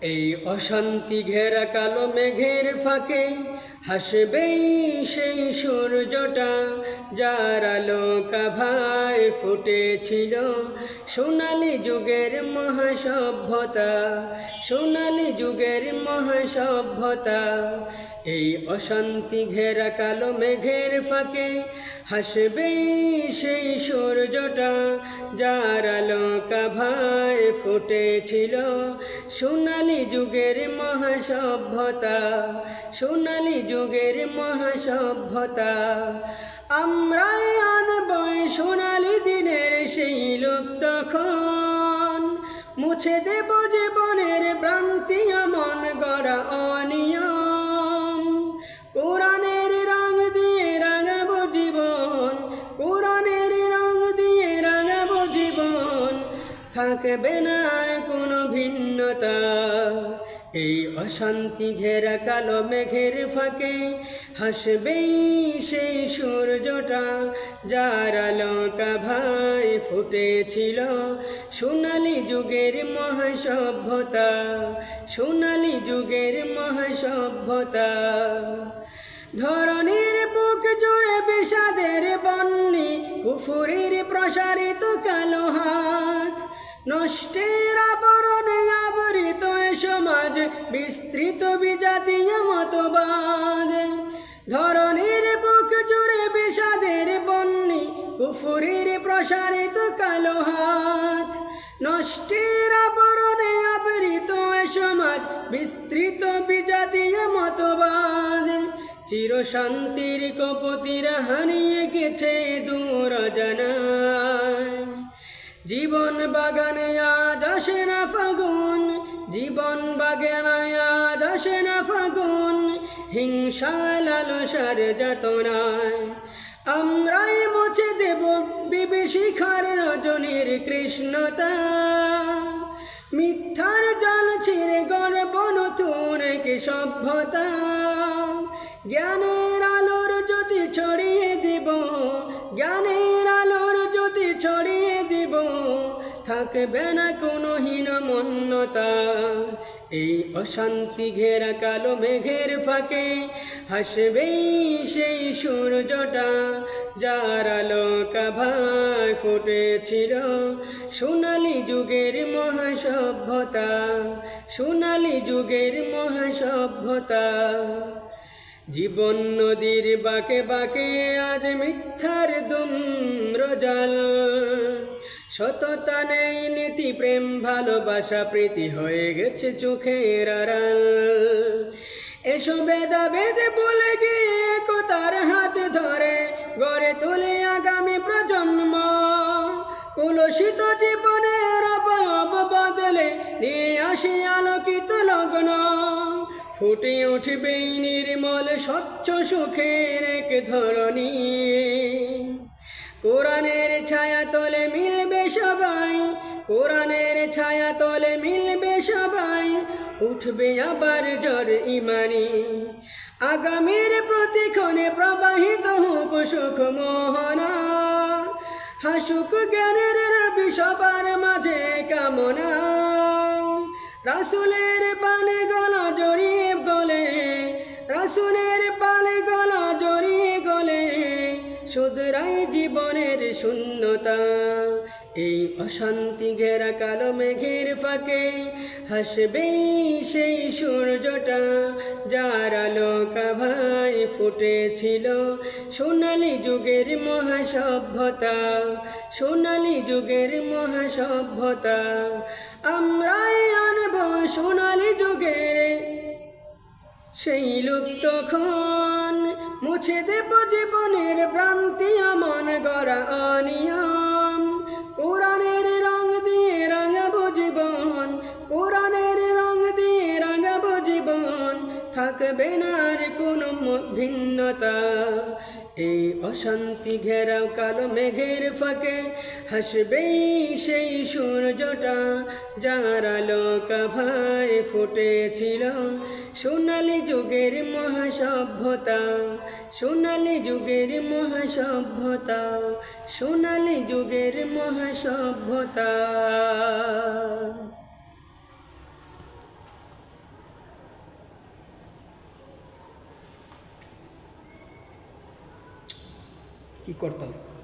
এই অশান্তি ঘেরা কালো মেঘের ফাঁকে হাসবেই সেই সূর্যটা, যার আলোকা ভাই ফুটেছিল সোনালী যুগের মহাসভ্যতা, সোনালী যুগের মহাসভ্যতা। এই অশান্তি ঘেরা কালো মেঘের ফাঁকে হাসবেই সেই সূর্যটা, যার আলোকা ভাই ফুটেছিল সোনালী যুগের মহাসভ্যতা, সোনালী যুগের মহাসভ্যতা। আমরাই আনবই সোনালী দিনের সেই লোক তখন, মুছে দেব জীবনের ভ্রান্তি মন গড়া অনিয়ম। কোরআনের রং দিয়ে রাঙাবো জীবন, কোরআনের রং দিয়ে রাঙাবো জীবন, থাকবে না আর কোনো ভিন্নতা। এই অশান্তি ঘেরা কালো মেঘের ফাঁকে হাসবেই সেই সূর্যটা, যার আলোকা ভাই ফুটেছিল সোনালী যুগের মহাসভ্যতা, সোনালী যুগের মহাসভ্যতা। ধরনীর বুক জুড়ে বিষাদের বন্যি, কুফুরির প্রসারিত কালো হাত, নষ্টের আবরণে আবৃত এ সমাজ, বিস্তৃত বিজাতীয় মতবাদ। ধরনীর বুক জুড়ে বিষাদের বন্যি, কুফুরির প্রসারিত কালো হাত, নষ্টের আবরণে আবৃত এ সমাজ, বিস্তৃত বিজাতীয় মতবাদ। চির শান্তির কপতিরা হারিয়ে গেছে দূর জানায়, জীবন বাগানে আজ আসে না ফাগুন, জীবন বাগানে আজ আসে না ফাগুন, হিংসা লালসার যাতনায়। আমরাই মুছে দেব বিভীষিকার রজনীর কৃষ্ণতা, মিথ্যার জাল ছিঁড়ে গড়ব নতুন এক সভ্যতা। জ্ঞানের আলোর জ্যোতি ছড়িয়ে দিব, জ্ঞানের আলোর জ্যোতি ছড়িয়ে দিব, থাকবে না কোনো হীনমন্যতা। এই অশান্তি ঘেরা কালো মেঘের ফাঁকে হাসবেই সেই সূর্যটা, যার আলোকা ভাই ফুটেছিল সোনালী যুগের মহাসভ্যতা, সোনালী যুগের মহাসভ্যতা। জীবন নদীর বাঁকে বাঁকে আজ মিথ্যার দুম্রজাল, সততা নেই নীতি প্রেম ভালোবাসা প্রীতি হয়ে গেছে চোখের আড়াল। এসো ভেদাভেদ বলে গিয়ে একতার হাত ধরে গড়ে তোলে আগামী প্রজন্ম। কলুষিত জীবনের অবয়ব বদলে নিয়ে আসি আলোকিত লগ্ন, ফুটে উঠবে নির্মল স্বচ্ছ সুখের এক ধরনী। কোরআনের ছায়া তলে মিলবে সবাই, কোরআনের ছায়া তলে মিলবে সবাই, উঠবে আবার জ্বর ইমানি। আগামীর প্রতিক্ষণে প্রবাহিত হোক সুখ মোহনা, হাসুক জ্ঞানের রবি সবার মাঝে কামনা। রাসূলের পানে গলা জড়িয়ে গলে, রাসূলের পানে গলা জড়িয়ে গলে, শুধরাই জীবনের শূন্যতা। এই অশান্তি ঘেরা কালো মেঘের ফাঁকে হাসবেই সেই সূর্যটা, যার আলোকা ভাই ফুটেছিল সোনালী যুগের মহাসভ্যতা, সোনালী যুগের মহাসভ্যতা। আমরাই আনব সোনালী যুগের সেই লুপ্তক্ষণ, মুছে দেব জীবনের ভ্রান্তি মন গড়া অনিয়ম। কোরআনের রং দিয়ে রাঙাবো জীবন, কোরআনের রং দিয়ে রাঙাবো জীবন, থাকবে না আর কোনো ভিন্নতা। এই অশান্তি ঘেরাও কালো মেঘের ফাঁকে হাসবেই সেই সূর্যটা, যার আলোকা ভাই ফুটেছিল সোনালী যুগের মহাসভ্যতা, সোনালী যুগের মহাসভ্যতা, সোনালী যুগের মহাসভ্যতা। কি করতে হবে?